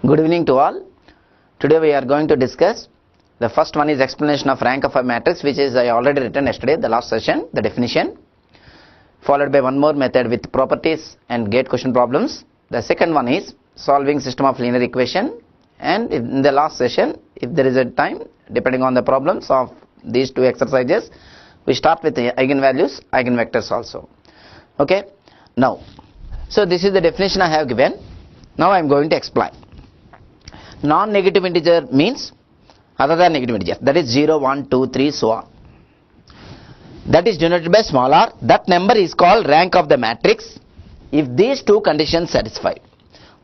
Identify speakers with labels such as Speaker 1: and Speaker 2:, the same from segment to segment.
Speaker 1: Good evening to all. Today we are going to discuss the first one is explanation of rank of a matrix, which is I already written yesterday, the last session, the definition, followed by one more method with properties and gate question problems. The second one is solving system of linear equation, and in the last session, if there is a time, depending on the problems of these two exercises, we start with the eigenvalues, eigenvectors also. Okay, now, so this is the definition I have given. Now I am going to explain. Non-negative integer means other than negative integer, that is 0, 1, 2, 3, so on. That is denoted by small r. That number is called rank of the matrix if these two conditions satisfied.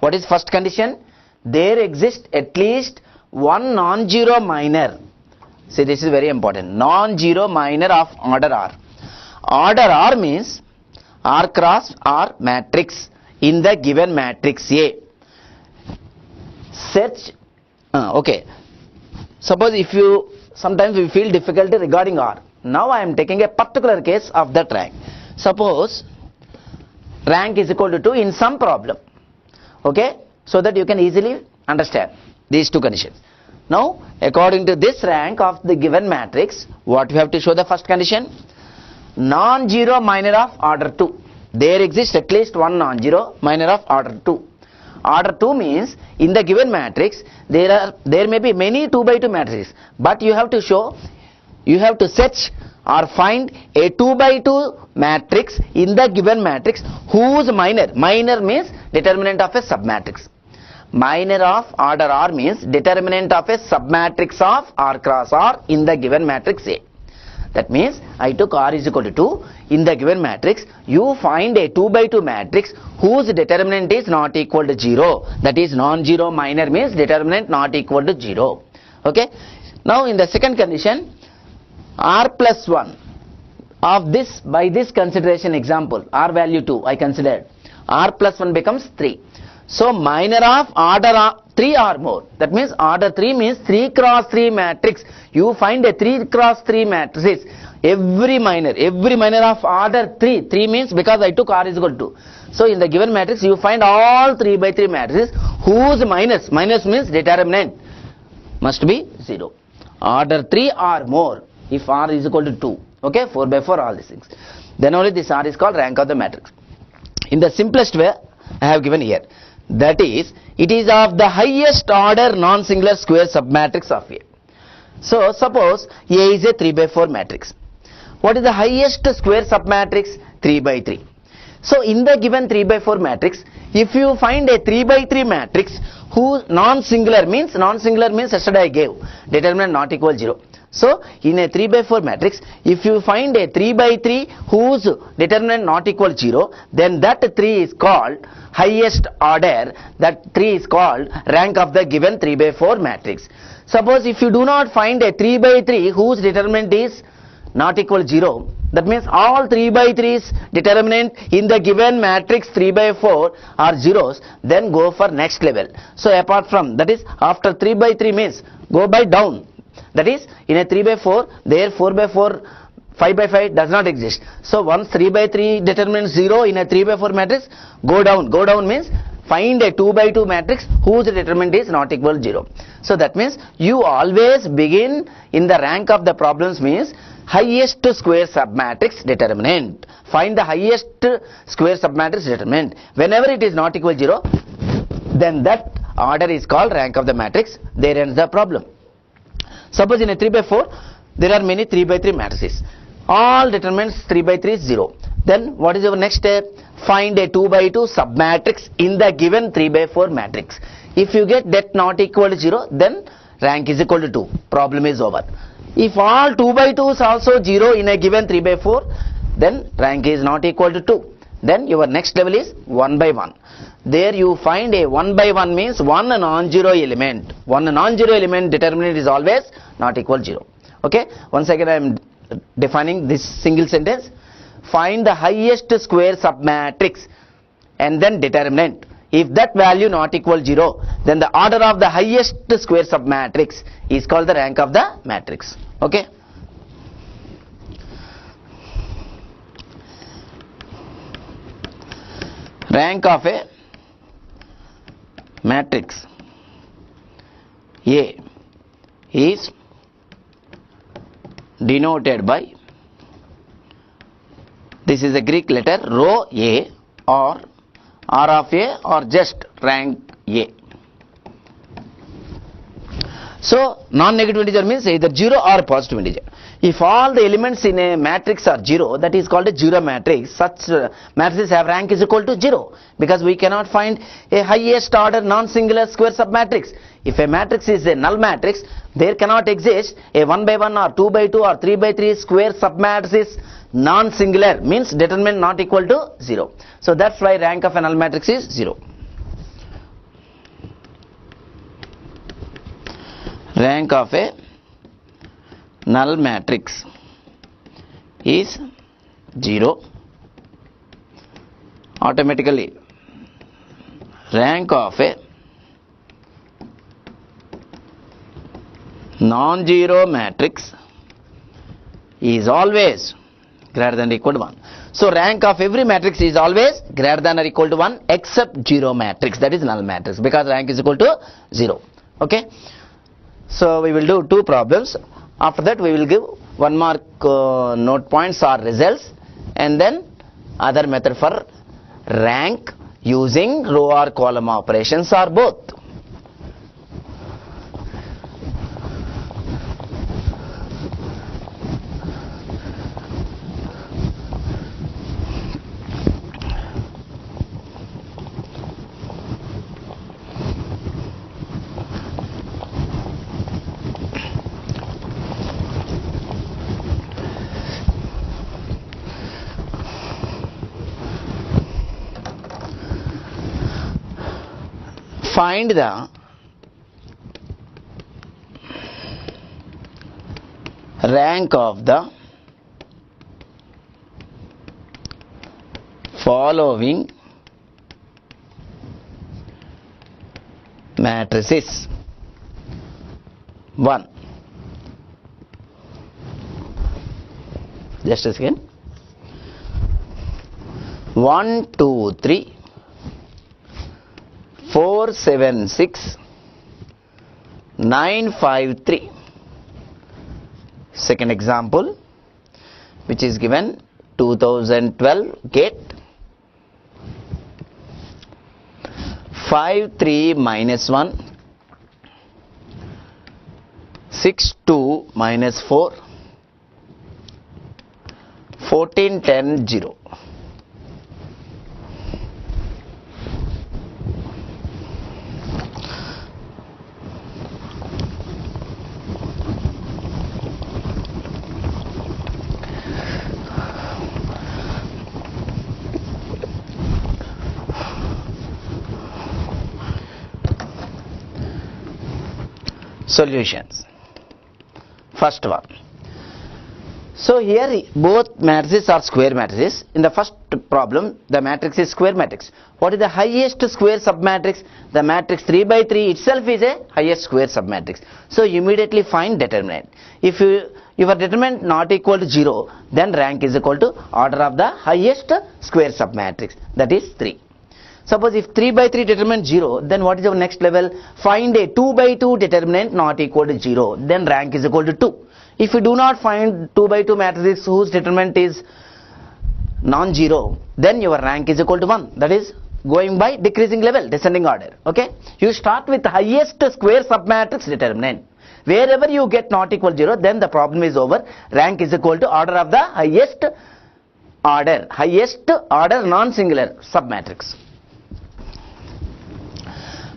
Speaker 1: What is first condition? There exists at least one non-zero minor. See, this is very important. Non-zero minor of order r. Order r means r cross r matrix in the given matrix A. Search, okay. Suppose if you, sometimes we feel difficulty regarding R. Now I am taking a particular case of that rank. Suppose rank is equal to 2 in some problem. Okay, so that you can easily understand these two conditions. Now, according to this rank of the given matrix, what we have to show the first condition? Non-zero minor of order 2. There exists at least one non-zero minor of order 2. Order 2 means in the given matrix there may be many 2 by 2 matrices, but you have to show, you have to search or find a 2 by 2 matrix in the given matrix whose minor means determinant of a submatrix. Minor of order r means determinant of a submatrix of r cross r in the given matrix A. That means I took r is equal to 2. In the given matrix, you find a 2 by 2 matrix whose determinant is not equal to 0. That is non-zero minor means determinant not equal to 0. Okay. Now in the second condition, r plus 1 of this, by this consideration example, r value 2 I considered, r plus 1 becomes 3. So minor of order 3 or more. That means order 3 means 3 cross 3 matrix. You find a 3 cross 3 matrices. Every minor of order 3 means because I took r is equal to 2. So in the given matrix you find all 3 by 3 matrices whose minus means determinant must be 0. Order 3 or more if r is equal to 2. Okay, 4 by 4 all these things. Then only this r is called rank of the matrix. In the simplest way I have given here. That is, it is of the highest order non-singular square submatrix of A. So, suppose A is a 3 by 4 matrix. What is the highest square submatrix? 3 by 3. So, in the given 3 by 4 matrix, if you find a 3 by 3 matrix whose non-singular means yesterday I gave, determinant not equal 0. So, in a 3 by 4 matrix, if you find a 3 by 3 whose determinant not equal 0, then that 3 is called highest order, that 3 is called rank of the given 3 by 4 matrix. Suppose if you do not find a 3 by 3 whose determinant is not equal 0, that means all 3 by 3's determinant in the given matrix 3 by 4 are zeros, then go for next level. So apart from, that is after 3 by 3 means go by down. That is, in a 3 by 4, there 4 by 4, 5 by 5 does not exist. So once 3 by 3 determines 0 in a 3 by 4 matrix, go down. Go down means find a 2 by 2 matrix whose determinant is not equal to 0. So that means you always begin in the rank of the problems means highest square submatrix determinant. Find the highest square submatrix determinant. Whenever it is not equal to 0, then that order is called rank of the matrix. There ends the problem. Suppose in a 3 by 4, there are many 3 by 3 matrices. All determinants 3 by 3 is 0. Then what is your next step? Find a 2 by 2 submatrix in the given 3 by 4 matrix. If you get that not equal to 0, then rank is equal to 2. Problem is over. If all 2 by 2 is also 0 in a given 3 by 4, then rank is not equal to 2. Then your next level is 1 by 1. There you find a 1 by 1 means one non-zero element. One non-zero element determinant is always not equal to 0. Okay. Once again I am defining this single sentence. Find the highest square submatrix and then determinant. If that value not equal to 0, then the order of the highest square submatrix is called the rank of the matrix. Okay. Rank of a matrix. A is denoted by, this is a Greek letter, row A or R of A or just rank A. So non-negative integer means either 0 or positive integer. If all the elements in a matrix are 0, that is called a zero matrix. Such matrices have rank is equal to 0, because we cannot find a highest order non-singular square submatrix. If a matrix is a null matrix, there cannot exist a 1 by 1 or 2 by 2 or 3 by 3 square submatrix non-singular, means determinant not equal to 0. So that's why rank of a null matrix is 0. Rank of a null matrix is 0. Automatically rank of a non-zero matrix is always greater than or equal to 1. So rank of every matrix is always greater than or equal to 1 except zero matrix, that is null matrix, because rank is equal to 0. Okay. So we will do two problems. After that we will give 1 mark note points or results, and then other method for rank using row or column operations or both. Find the rank of the following matrices. 1. Just a second. 1, 2, 3. 4, 7, 6, 9, 5, 3. Second example, which is given 2012 GATE. 5, 3, minus 1, 6, 2, minus 4, 14, 10, 0. Solutions. First one. So here both matrices are square matrices. In the first problem, the matrix is square matrix. What is the highest square submatrix? The matrix 3 by 3 itself is a highest square submatrix. So immediately find determinant. If your determinant not equal to 0, then rank is equal to order of the highest square submatrix, that is 3. Suppose if 3 by 3 determinant 0, then what is our next level? Find a 2 by 2 determinant not equal to 0, then rank is equal to 2. If you do not find 2 by 2 matrix whose determinant is non-zero, then your rank is equal to 1. That is going by decreasing level, descending order. Okay. You start with the highest square submatrix determinant. Wherever you get not equal to 0, then the problem is over. Rank is equal to order of the highest order non-singular submatrix.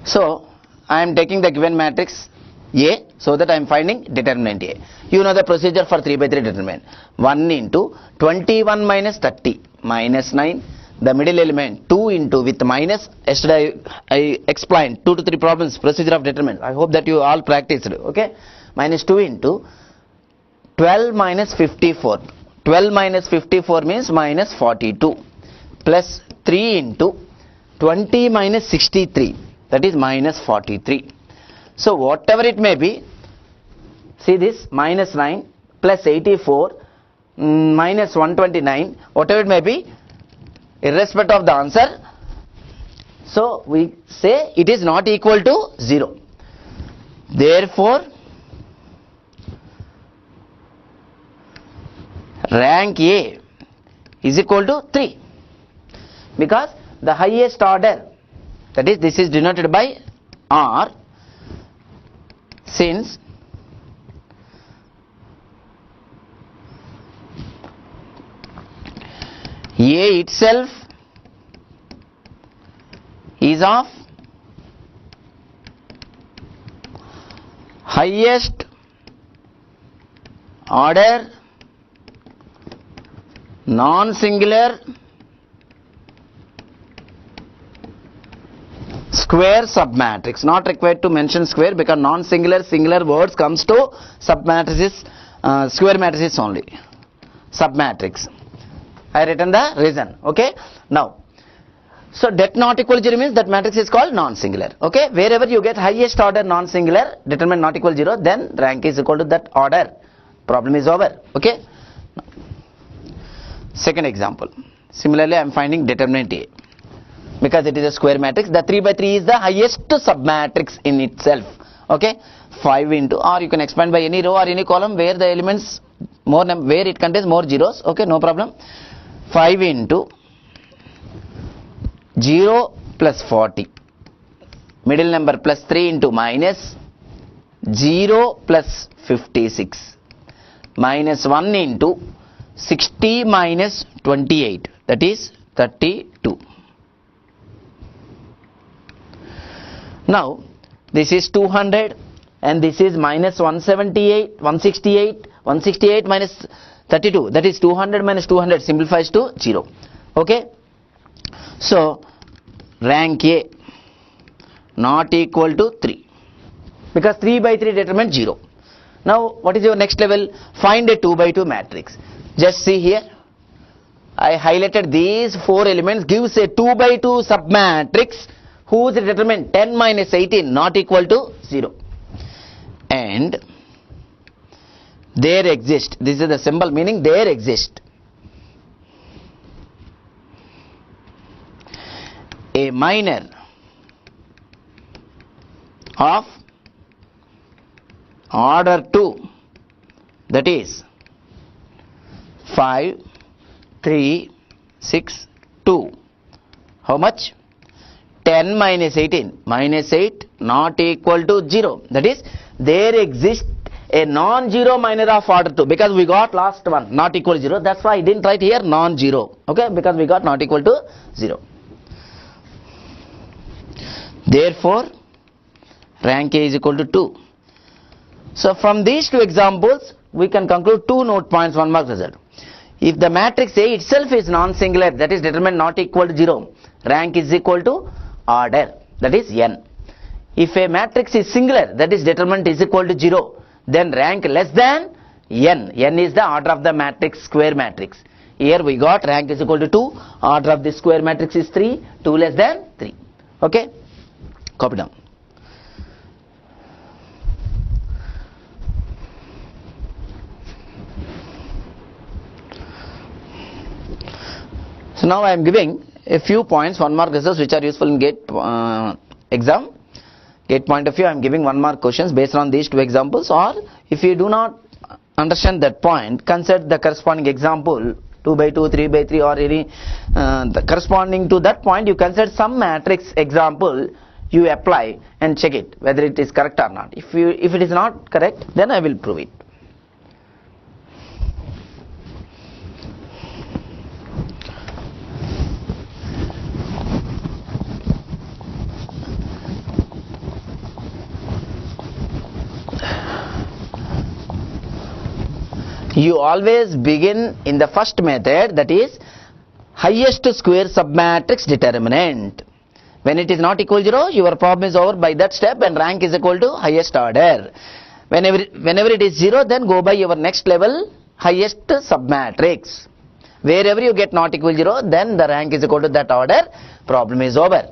Speaker 1: So I am taking the given matrix A, so that I am finding determinant A. You know the procedure for 3 by 3 determinant. 1 into 21 minus 30 minus 9. The middle element 2 into with minus. Yesterday I explained 2 to 3 problems procedure of determinant. I hope that you all practiced. Okay. Minus 2 into 12 minus 54. 12 minus 54 means minus 42. Plus 3 into 20 minus 63. That is minus 43. So whatever it may be, see this minus 9 plus 84 minus 129, whatever it may be, irrespective of the answer. So we say it is not equal to 0. Therefore, rank A is equal to 3, because the highest order, that is, this is denoted by R, since A itself is of highest order non-singular square submatrix. Not required to mention square, because non-singular singular words comes to submatrices, square matrices only, submatrix. I written the reason. Okay. Now, so det not equal to 0 means that matrix is called non-singular. Okay. Wherever you get highest order non-singular, determinant not equal to 0, then rank is equal to that order. Problem is over. Okay. Second example. Similarly, I am finding determinant A, because it is a square matrix. The 3 by 3 is the highest submatrix in itself. Okay. 5 into, or you can expand by any row or any column where the elements more, where it contains more zeros. Okay, no problem. 5 into 0 plus 40, middle number, plus 3 into minus 0 plus 56, minus 1 into 60 minus 28, that is 32. Now, this is 200 and this is minus 168 minus 32, that is 200 minus 200 simplifies to 0. Okay. So, rank A not equal to 3, because 3 by 3 determines 0. Now, what is your next level? Find a 2 by 2 matrix. Just see here, I highlighted these 4 elements, gives a 2 by 2 submatrix whose determinant 10 minus 18 not equal to 0. And there exist, this is the symbol meaning there exist a minor of order 2, that is 5, 3, 6, 2. How much? 10 minus 18, minus 8 not equal to 0. That is, there exists a non-zero minor of order 2, because we got last one not equal to 0. That's why I didn't write here non-zero. Okay, because we got not equal to 0. Therefore, rank A is equal to 2. So, from these two examples, we can conclude 2 note points, 1 mark result. If the matrix A itself is non-singular, that is determinant not equal to 0, rank is equal to order, that is n. If a matrix is singular, that is determinant is equal to 0, then rank less than n. N is the order of the matrix, square matrix. Here we got rank is equal to 2, order of the square matrix is 3, 2 less than 3. Okay, copy down. So now I am giving a few points, 1 mark results, which are useful in GATE exam. GATE point of view, I am giving 1 mark questions based on these 2 examples, or if you do not understand that point, consider the corresponding example 2 by 2, 3 by 3, or any the corresponding to that point. You consider some matrix example, you apply and check it whether it is correct or not. If it is not correct, then I will prove it. You always begin in the first method, that is highest square submatrix determinant. When it is not equal to 0, your problem is over by that step, and rank is equal to highest order. Whenever it is 0, then go by your next level, highest submatrix. Wherever you get not equal to 0, then the rank is equal to that order, problem is over.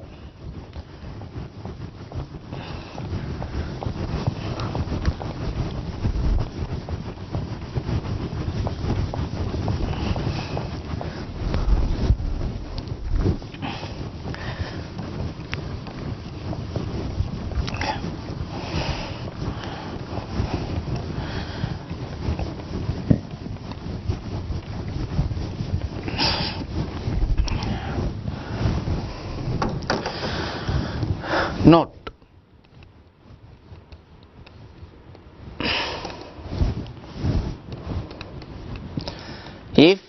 Speaker 1: Note, if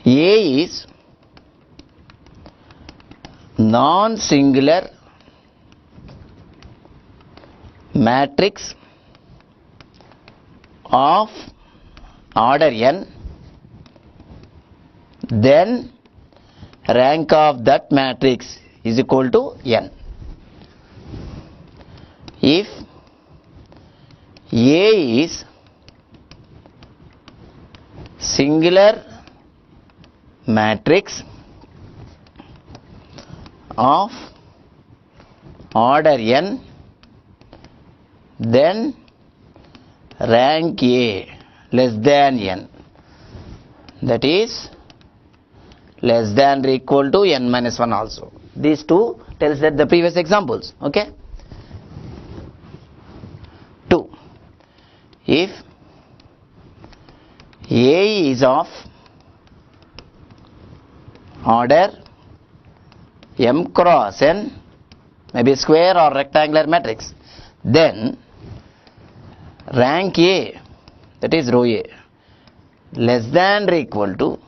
Speaker 1: A is non-singular matrix of order n, then rank of that matrix is equal to n. If A is singular matrix of order n, then rank A less than n, that is less than or equal to n minus 1 also. These two tells that the previous examples. Okay. 2. If A is of order m cross n, maybe square or rectangular matrix, then rank A, that is row A, less than or equal to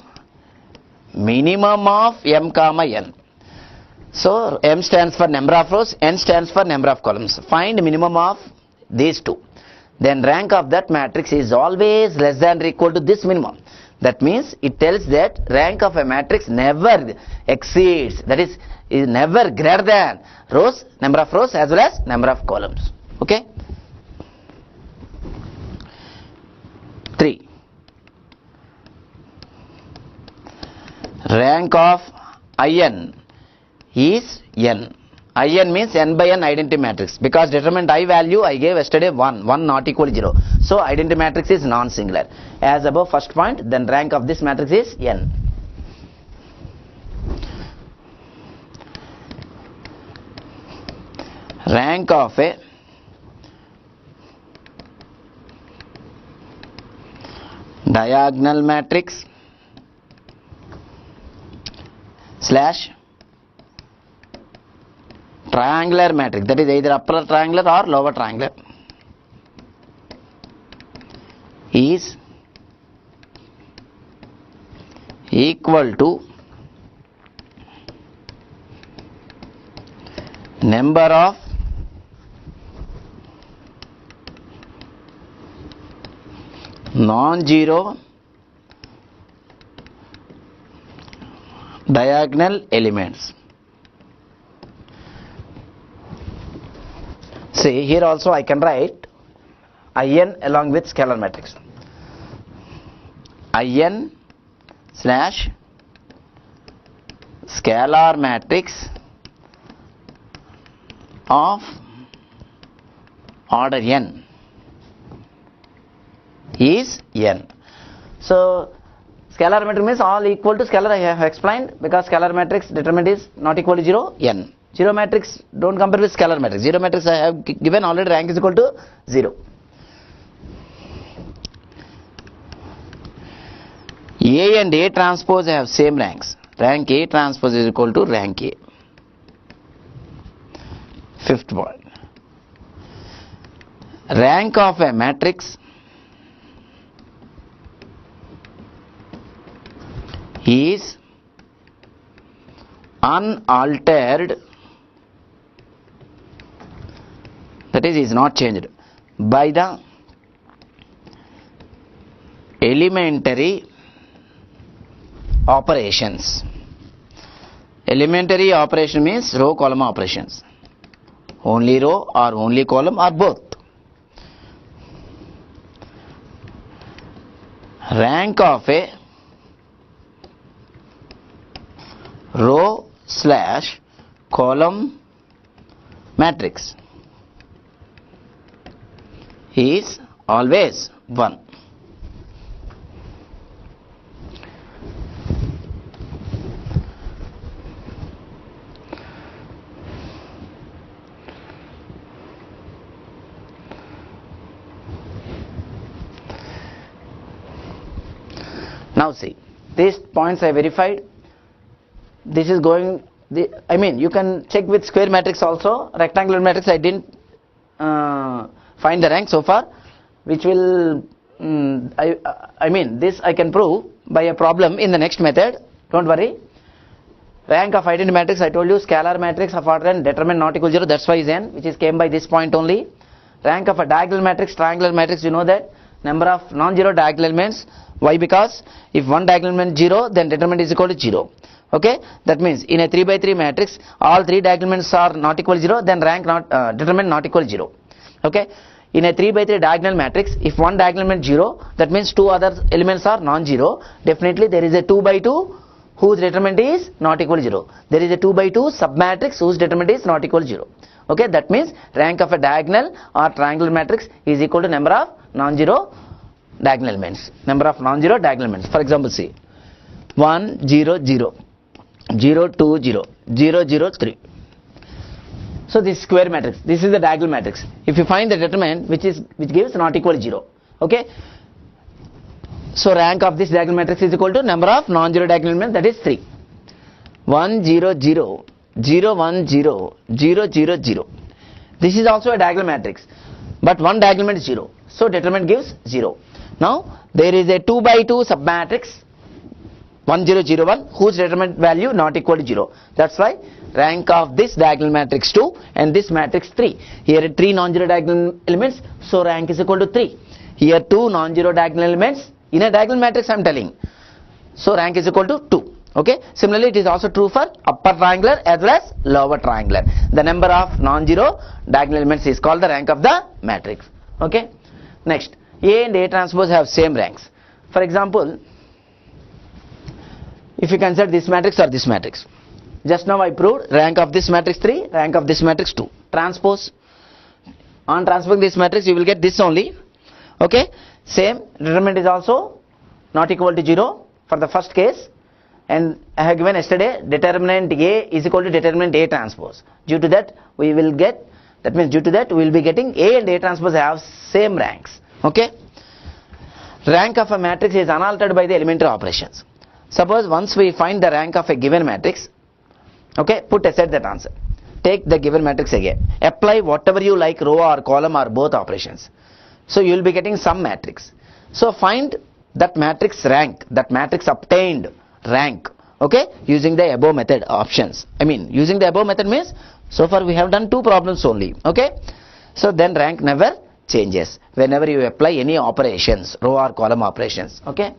Speaker 1: minimum of m comma n. So m stands for number of rows, n stands for number of columns. Find minimum of these two. Then rank of that matrix is always less than or equal to this minimum. That means it tells that rank of a matrix never exceeds, that is never greater than rows, number of rows as well as number of columns. Okay. 3. Rank of In is n. In means n by n identity matrix, because determinant I value I gave yesterday 1 not equal to 0. So identity matrix is non-singular. As above first point, then rank of this matrix is n. Rank of a diagonal matrix slash triangular matrix, that is either upper triangular or lower triangular, is equal to number of non-zero diagonal elements. See, here also I can write In along with scalar matrix. In slash scalar matrix of order n is n. So scalar matrix means all equal to scalar, I have explained, because scalar matrix determinant is not equal to 0, n. 0 matrix don't compare with scalar matrix. 0 matrix I have given already, rank is equal to 0. A and A transpose have same ranks. Rank A transpose is equal to rank A. 5th point. Rank of a matrix is unaltered, that is not changed, by the elementary operations. Elementary operation means row column operations, only row or only column or both. Rank of a row slash column matrix is always 1. Now see, these points I verified. This is going I mean, you can check with square matrix also. Rectangular matrix I didn't find the rank so far, which will I mean, this I can prove by a problem in the next method. Don't worry. Rank of identity matrix, I told you, scalar matrix of order n determinant not equal 0, that's why is n, which is came by this point only. Rank of a diagonal matrix, triangular matrix, you know that, number of non-zero diagonal elements. Why? Because if one diagonal element 0, then determinant is equal to 0. Okay, that means in a 3 by 3 matrix, all 3 diagonal elements are not equal to 0, then rank not determinant not equal to 0. Okay, in a 3 by 3 diagonal matrix, if one diagonal element 0, that means 2 other elements are non-zero. Definitely there is a 2 by 2 whose determinant is not equal to 0. There is a 2 by 2 submatrix whose determinant is not equal to 0. Okay, that means rank of a diagonal or triangular matrix is equal to number of non-zero diagonal elements. Number of non-zero diagonal elements. For example, see 1, 0, 0, 0, 2, 0, 0, 0, 3. So this square matrix, this is the diagonal matrix. If you find the determinant which gives not equal to 0. Okay. So rank of this diagonal matrix is equal to number of non-zero diagonal elements, that is 3. 1, 0, 0, 0, 1, 0, 0, 0, 0. This is also a diagonal matrix, but one diagonal element is 0. So determinant gives 0. Now there is a 2 by 2 submatrix 1, 0, 0, 1 whose determinant value not equal to 0. That's why rank of this diagonal matrix 2 and this matrix 3. Here 3 non-zero diagonal elements, so rank is equal to 3. Here 2 non-zero diagonal elements. In a diagonal matrix I am telling, so rank is equal to 2. Okay. Similarly, it is also true for upper triangular as well as lower triangular. The number of non-zero diagonal elements is called the rank of the matrix. Okay. Next, A and A transpose have same ranks. For example, if you consider this matrix or this matrix, just now I proved rank of this matrix 3, rank of this matrix 2. Transpose, on transposing this matrix you will get this only. Okay. Same determinant is also not equal to 0 for the first case, and I have given yesterday determinant A is equal to determinant A transpose. Due to that we will get, that means due to that we will be getting A and A transpose have same ranks. Okay. Rank of a matrix is unaltered by the elementary operations. Suppose once we find the rank of a given matrix, okay, put aside that answer. Take the given matrix again. Apply whatever you like, row or column or both operations. So you will be getting some matrix. So find that matrix rank, that matrix obtained rank, okay, using the above method options. I mean, using the above method means so far we have done 2 problems only. Okay. So then rank never changes whenever you apply any operations, row or column operations. Okay.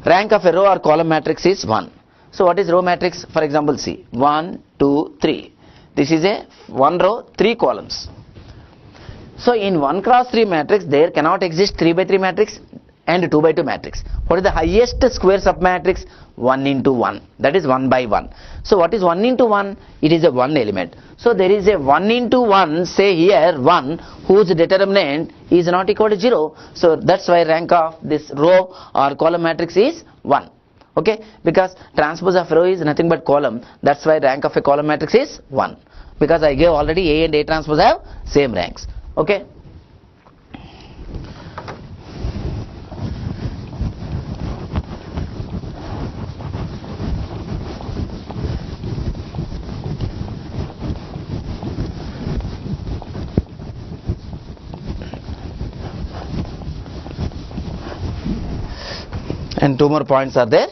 Speaker 1: Rank of a row or column matrix is 1. So what is row matrix? For example, see 1, 2, 3. This is a 1 row, 3 columns. So in 1 cross 3 matrix there cannot exist 3 by 3 matrix and 2 by 2 matrix. What is the highest square submatrix? 1 into 1, that is 1 by 1. So what is 1 into 1? It is a 1 element. So there is a 1 into 1, say here 1 whose determinant is not equal to 0. So that's why rank of this row or column matrix is 1. Okay, because transpose of row is nothing but column, that's why rank of a column matrix is 1, because I gave already A and A transpose have same ranks. Okay. And 2 more points are there.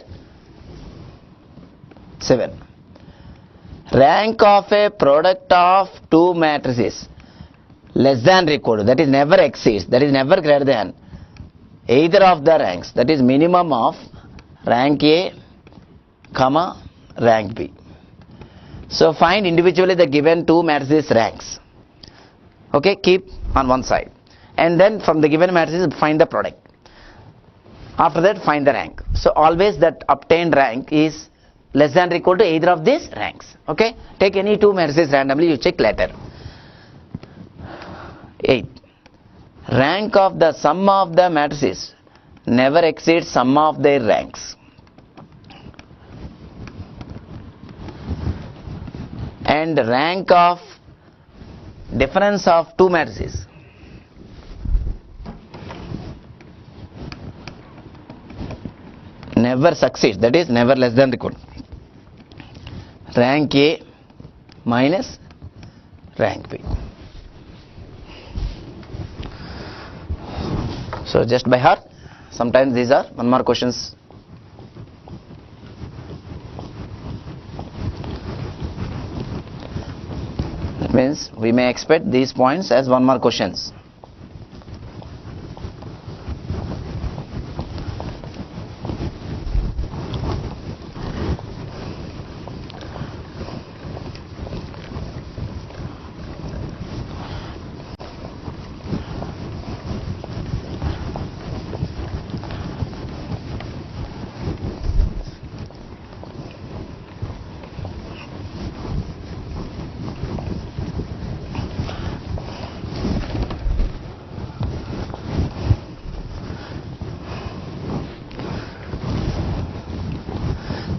Speaker 1: 7. Rank of a product of 2 matrices less than or equal to, that is never exceeds, that is never greater than either of the ranks, that is minimum of rank A, comma rank B. So find individually the given 2 matrices ranks. Okay, keep on one side, and then from the given matrices find the product. After that find the rank. So always that obtained rank is less than or equal to either of these ranks. Okay, take any 2 matrices randomly, you check later. 8. Rank of the sum of the matrices never exceeds sum of their ranks. And rank of difference of 2 matrices never succeeds, that is never less than or equal. rank A minus rank B. So just by heart, sometimes these are one more questions. That means we may expect these points as one more questions.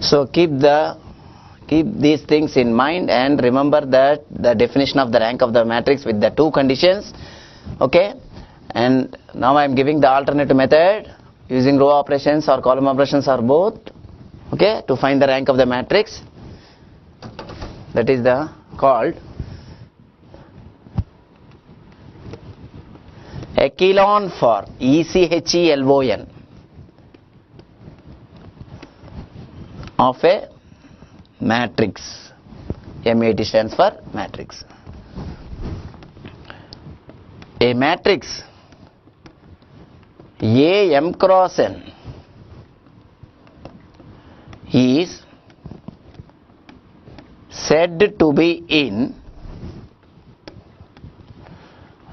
Speaker 1: So keep these things in mind and remember that the definition of the rank of the matrix with the two conditions. Okay, and now I am giving the alternative method using row operations or column operations or both. Okay, to find the rank of the matrix. That is the called echelon form, ECHELON, of a matrix. MAT stands for matrix. A matrix A m cross n is said to be in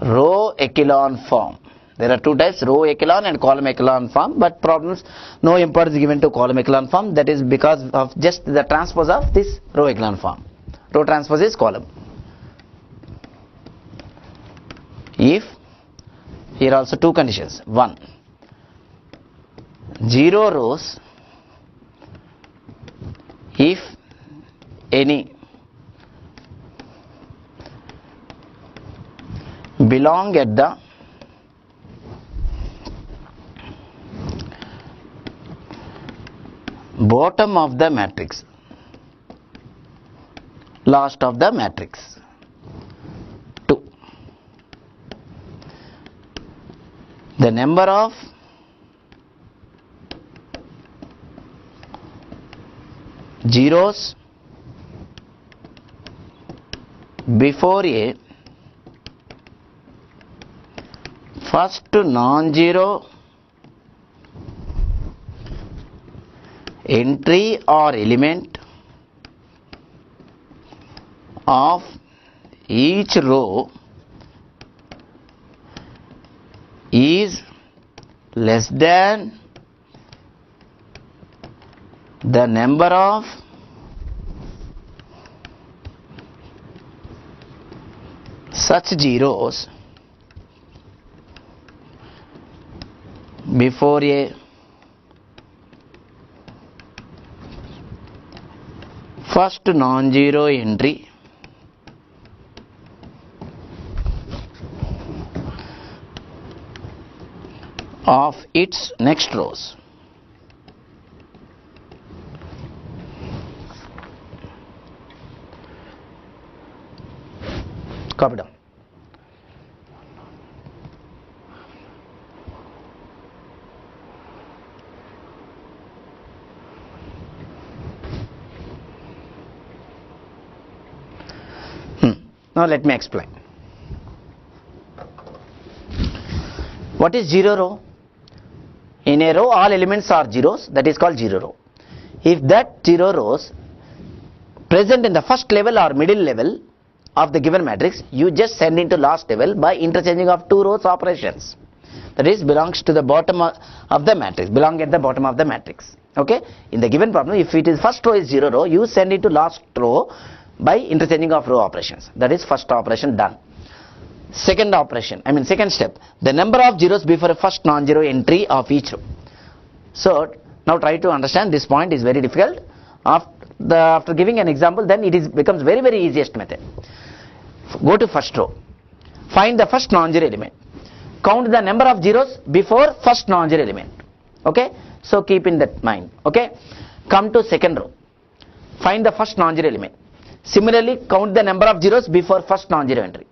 Speaker 1: row echelon form. There are two types, row echelon and column echelon form, but problems, no importance given to column echelon form. That is because of just the transpose of this row echelon form. Row transpose is column. If, here also two conditions. One, 0 rows if any belong at the bottom of the matrix, last of the matrix. 2, the number of zeros before a first non-zero entry or element of each row is less than the number of such zeros before a first non-zero entry of its next rows. Copy down. Now let me explain. What is zero row? In a row all elements are zeros, that is called zero row. If that zero rows present in the first level or middle level of the given matrix, you just send into last level by interchanging of two rows operations. That is belongs to the bottom of the matrix, belong at the bottom of the matrix. Okay, in the given problem, if it is first row is zero row, you send it to last row by interchanging of row operations. That is first operation done. Second operation, second step, the number of zeros before a first non-zero entry of each row. So now try to understand, this point is very difficult. After giving an example, then it becomes very easiest method. Go to first row, find the first non-zero element, count the number of zeros before first non-zero element. Okay, so keep in that mind. Okay, come to second row, find the first non-zero element. Similarly, count the number of zeros before first non-zero entry.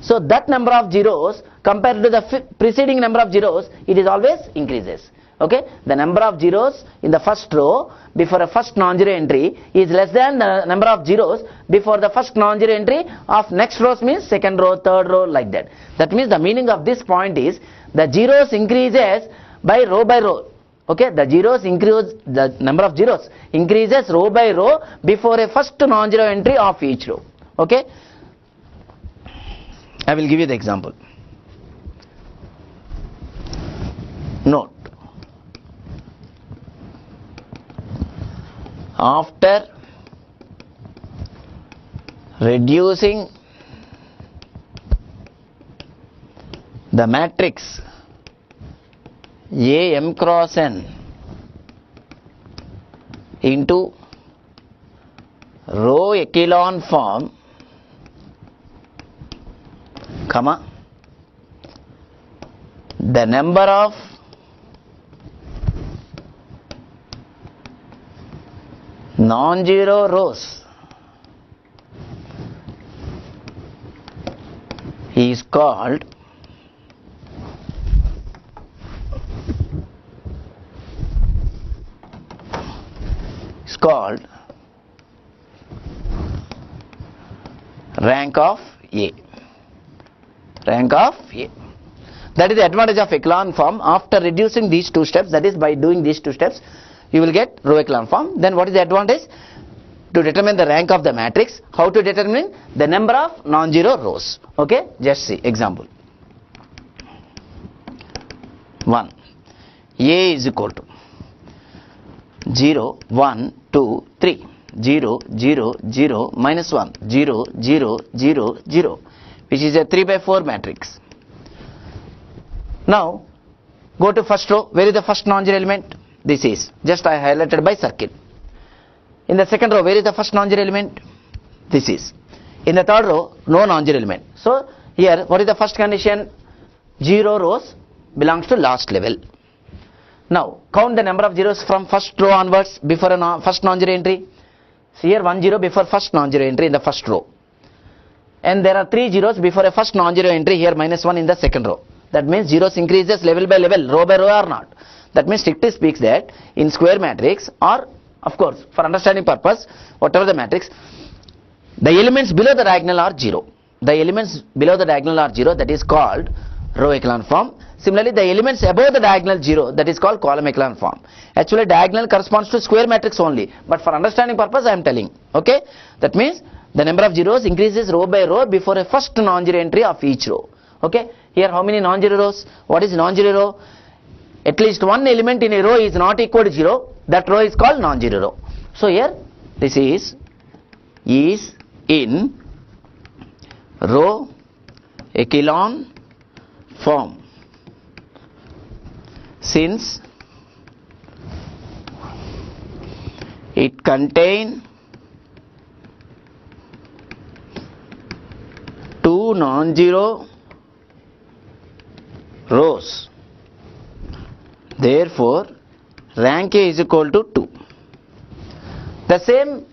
Speaker 1: So that number of zeros compared to the preceding number of zeros, it is always increases. Okay, the number of zeros in the first row before a first non-zero entry is less than the number of zeros before the first non-zero entry of next rows, means second row, third row, like that. That means the meaning of this point is the zeros increases by row. Okay, the zeros increase, the number of zeros increases row by row before a first non-zero entry of each row. Okay, I will give you the example. Note, after reducing the matrix A m cross n into row echelon form, comma, the number of non-zero rows is called rank of A. Rank of A. That is the advantage of echelon form. After reducing these two steps, that is by doing these two steps, you will get row echelon form. Then what is the advantage? To determine the rank of the matrix, how to determine the number of non-zero rows. Okay, just see example. 1. A is equal to 0, 1, 2, 3. 0, 0, 0, minus 1, 0, 0, 0, 0, which is a 3 by 4 matrix. Now, go to first row. Where is the first non-zero element? This is, just I highlighted by circle. In the second row, where is the first non-zero element? This is. In the third row, no non-zero element. So, here, what is the first condition? 0 rows belongs to last level. Now, count the number of zeros from first row onwards before a first non-zero entry. So here 1 0 before first non-zero entry in the first row, and there are 3 zeros before a first non-zero entry, here minus 1 in the second row. That means zeros increases level by level, row by row or not. That means strictly speaks that in square matrix, or of course for understanding purpose, whatever the matrix, the elements below the diagonal are 0. The elements below the diagonal are 0, that is called row echelon form. Similarly, the elements above the diagonal 0, that is called column echelon form. Actually, diagonal corresponds to square matrix only, but for understanding purpose I am telling. Okay, that means the number of zeros increases row by row before a first non-zero entry of each row. Okay, here how many non-zero rows? What is non-zero row? At least one element in a row is not equal to 0. That row is called non-zero row. So here this is in row echelon form, since it contains two non-zero rows. Therefore, rank A is equal to 2. The same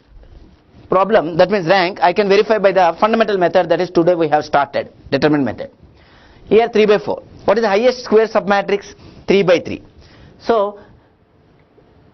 Speaker 1: problem, that means rank, I can verify by the fundamental method, that is today we have started, determinant method. Here 3 by 4. What is the highest square submatrix? 3 by 3. So,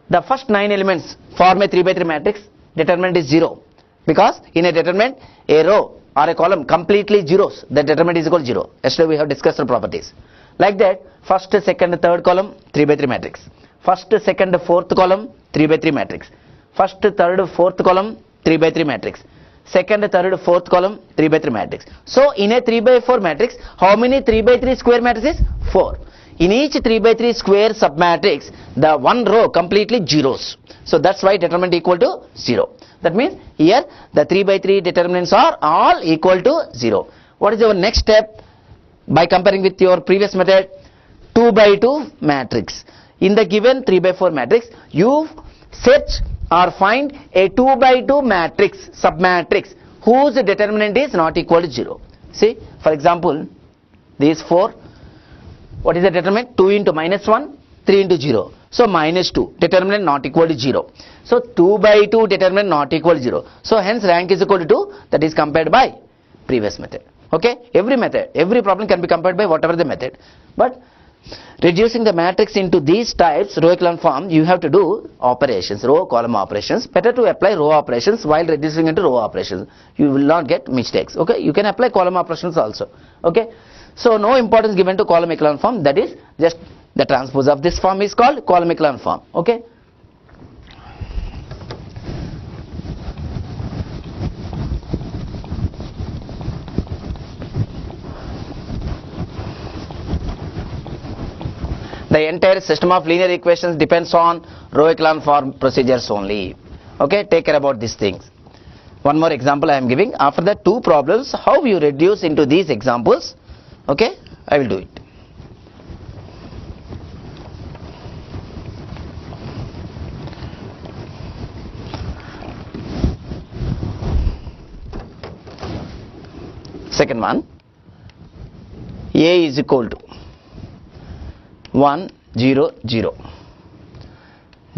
Speaker 1: the first 9 elements form a 3 by 3 matrix. Determinant is 0. Because in a determinant, a row or a column completely zeros, the determinant is equal to 0. Yesterday we have discussed the properties. Like that, first, second, third column, 3 by 3 matrix. First, second, fourth column, 3 by 3 matrix. First, third, fourth column, 3 by 3 matrix. Second, third, fourth column, 3 by 3 matrix. So, in a 3 by 4 matrix, how many 3 by 3 square matrices? 4. In each 3 by 3 square submatrix, the one row completely zeros. So, that's why determinant equal to 0. That means, here, the 3 by 3 determinants are all equal to 0. What is our next step? By comparing with your previous method, 2 by 2 matrix. In the given 3 by 4 matrix, you search or find a 2 by 2 matrix, submatrix, whose determinant is not equal to 0. See, for example, these 4, what is the determinant? 2 into minus 1, 3 into 0. So minus 2, determinant not equal to 0. So 2 by 2 determinant not equal to 0. So hence rank is equal to 2, that is compared by previous method. Okay, every problem can be compared by whatever the method. But reducing the matrix into these types, row echelon form, you have to do operations, row column operations. Better to apply row operations while reducing into row operations. You will not get mistakes. Okay, you can apply column operations also. Okay, so no importance given to column echelon form, that is just the transpose of this form is called column echelon form. Okay. The entire system of linear equations depends on row echelon form procedures only. Okay, take care about these things. One more example I am giving. After that, 2 problems, how you reduce into these examples. Okay, I will do it. Second one, A is equal to 1, 0, 0,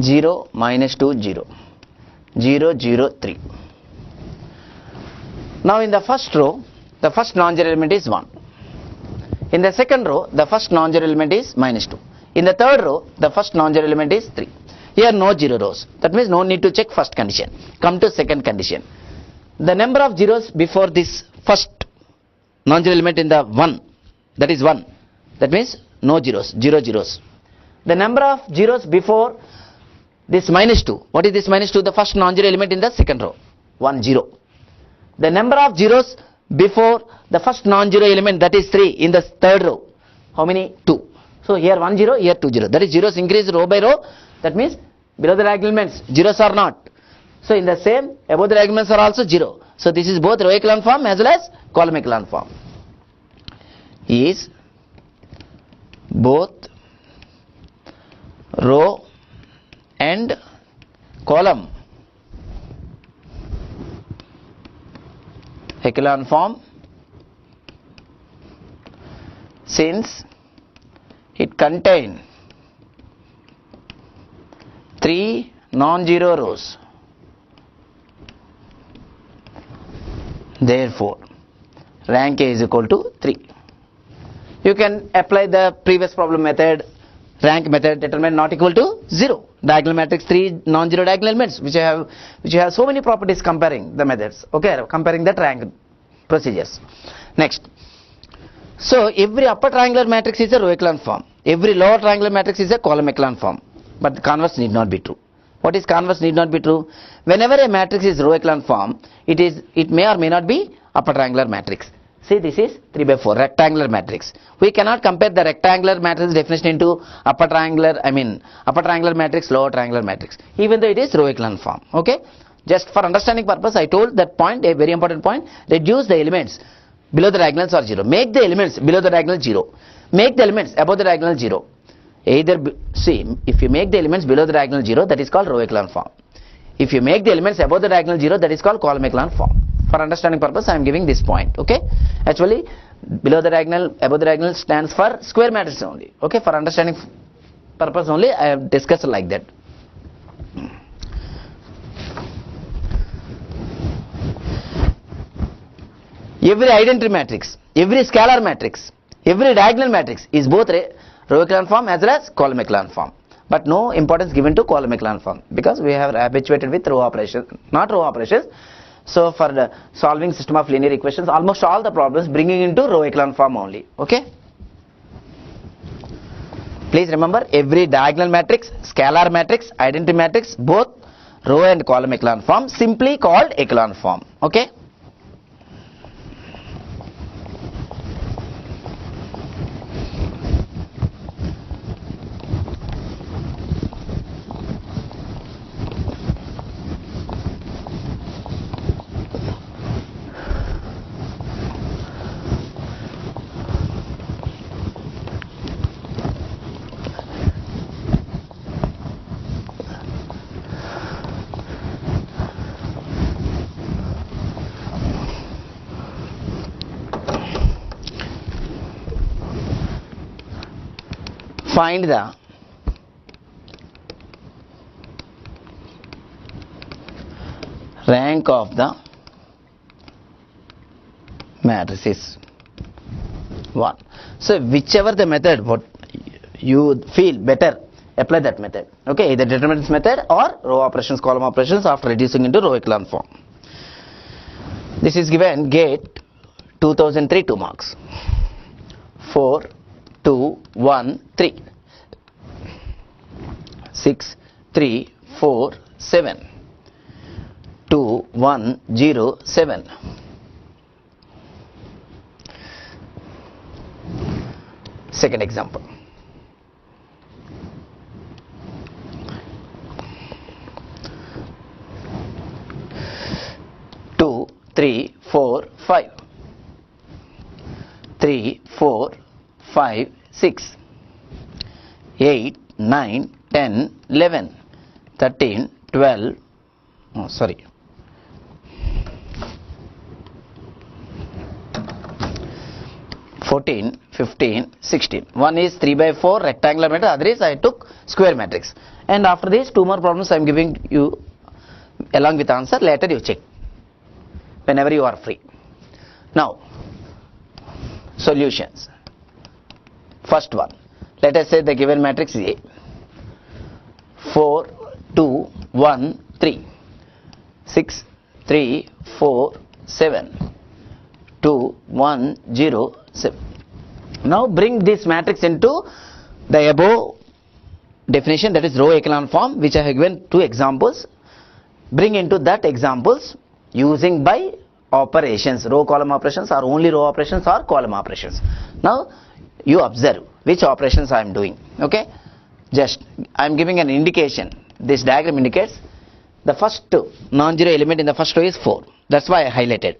Speaker 1: 0, minus 2, 0, 0, 0, 3. Now in the first row, the first non-zero element is 1. In the second row, the first non-zero element is minus 2. In the third row, the first non-zero element is 3. Here no 0 rows. That means no need to check first condition. Come to second condition. The number of zeros before this first non-zero element in the 1, that is 1. That means no zeros, 0 zeros. The number of zeros before this minus 2. What is this minus 2? The first non-zero element in the second row. 1, 0. The number of zeros before the first non-zero element, that is 3 in the third row. How many? 2. So here 1, 0, here 2, 0. That is zeros increase row by row. That means below the diagonal elements zeros are not. So in the same, above the diagonal elements are also 0. So this is both row echelon form as well as column echelon form. Is both row and column echelon form since it contains 3 non-zero rows. Therefore, rank A is equal to 3. You can apply the previous problem method, rank method, determinant not equal to 0. Diagonal matrix 3 non-zero diagonal elements, which have so many properties comparing the methods. Okay, comparing the rank procedures. Next. So every upper triangular matrix is a row echelon form. Every lower triangular matrix is a column echelon form. But the converse need not be true. What is converse need not be true? Whenever a matrix is row echelon form, it may or may not be upper triangular matrix. See, this is 3 by 4 rectangular matrix. We cannot compare the rectangular matrix definition into upper triangular matrix, lower triangular matrix, even though it is row echelon form. Okay, just for understanding purpose, I told that point, a very important point. Reduce the elements below the diagonals are 0. Make the elements below the diagonal 0. Make the elements above the diagonal 0. See, if you make the elements below the diagonal 0, that is called row echelon form. If you make the elements above the diagonal 0, that is called column echelon form. For understanding purpose, I am giving this point. Okay, actually below the diagonal, above the diagonal stands for square matrix only. Okay, for understanding purpose only, I have discussed like that. Every identity matrix, every scalar matrix, every diagonal matrix is both row echelon form as well as column echelon form. But no importance given to column echelon form because we have habituated with row operations, not row operations. So for the solving system of linear equations, almost all the problems bringing into row echelon form only. Okay. Please remember, every diagonal matrix, scalar matrix, identity matrix, both row and column echelon form, simply called echelon form. Okay. Find the rank of the matrix is 1. So whichever the method what you feel better, apply that method. Okay, either determinants method or row operations, column operations after reducing into row echelon form. This is given GATE 2003 2 marks. 4, 2, 1, 3. 6, 3, 4, 7. 2, 1, 0, 7. Second example. 2, 3, 4, 5. 3, 4, 5, 6. 8, 9, 10, 11, 13, 12, 14, 15, 16. One is 3 by 4 rectangular matrix, other is I took square matrix. And after this, 2 more problems I am giving you along with answer. Later you check whenever you are free. Now, solutions. First one, let us say the given matrix is A. 4, 2, 1, 3. 6, 3, 4, 7. 2, 1, 0, 7. Now bring this matrix into the above definition, that is row echelon form, which I have given 2 examples. Bring into that examples using by operations, row column operations or only row operations or column operations. Now you observe which operations I am doing. Okay, just I am giving an indication. This diagram indicates the first non-zero element in the first row is 4. That's why I highlighted.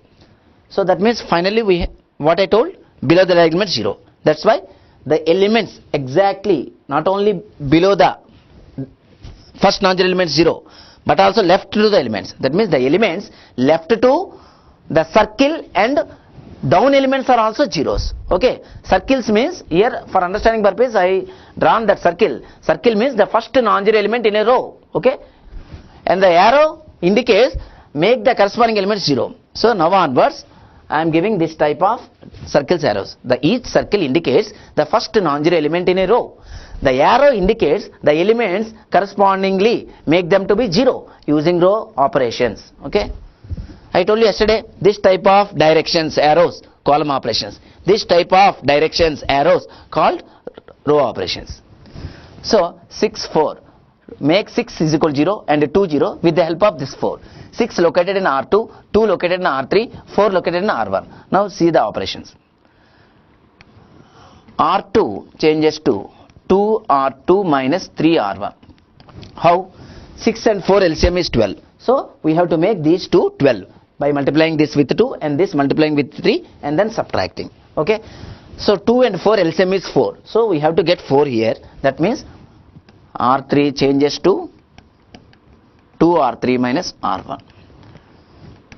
Speaker 1: So that means finally what I told, below the element 0. That's why the elements exactly not only below the first non-zero element 0, but also left to the elements. That means the elements left to the circle and down elements are also zeros. Okay, circles means here for understanding purpose I drawn that circle. Circle means the first non-zero element in a row. Okay, and the arrow indicates make the corresponding element 0. So now onwards I am giving this type of circles arrows. Each circle indicates the first non-zero element in a row. The arrow indicates the elements correspondingly, make them to be 0 using row operations. Okay, I told you yesterday this type of directions arrows, column operations. This type of directions arrows called row operations. So 6, 4. Make 6 is equal to 0 and 2 0 with the help of this 4. 6 located in R2, 2 located in R3, 4 located in R1. Now see the operations. R2 changes to 2 R2 minus 3 R1. How? 6 and 4 LCM is 12. So we have to make these two 12 by multiplying this with 2 and this multiplying with 3 and then subtracting. Okay. So 2 and 4 LCM is 4. So we have to get 4 here. That means R3 changes to 2 R3 minus R1.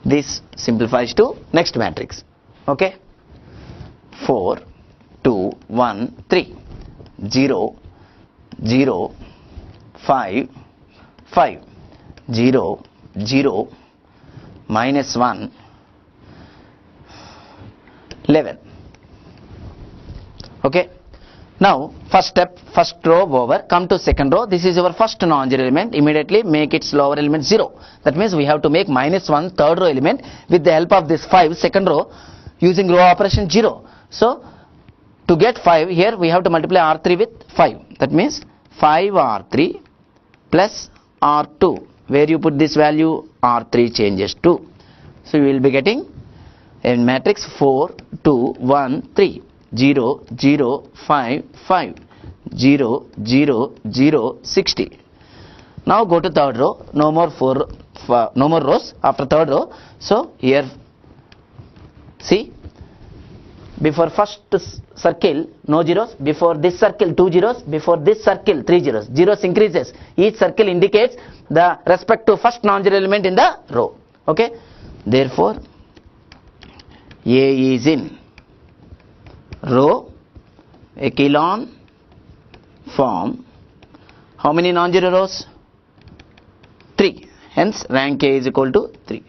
Speaker 1: This simplifies to next matrix. Okay. 4, 2, 1, 3. 0, 0, 5, 5. 0, 0, minus 1, 11. Okay. Now first step, first row over, come to second row. This is our first non-zero element. Immediately make its lower element 0. That means we have to make minus 1 third row element with the help of this 5 second row using row operation 0. So to get 5 here we have to multiply R3 with 5. That means 5 R3 plus R2. Where you put this value, R3 changes to. So you will be getting in matrix 4, 2, 1, 3. 0, 0, 5, 5, 0, 0, 0, 60. Now go to third row, no more rows after third row. So here, see, before first circle, no zeros, before this circle, 2 zeros, before this circle, 3 zeros. Zeros increases. Each circle indicates the respect to first non-zero element in the row. Okay. Therefore, A is in row echelon form. How many non-zero rows? 3. Hence rank A is equal to 3.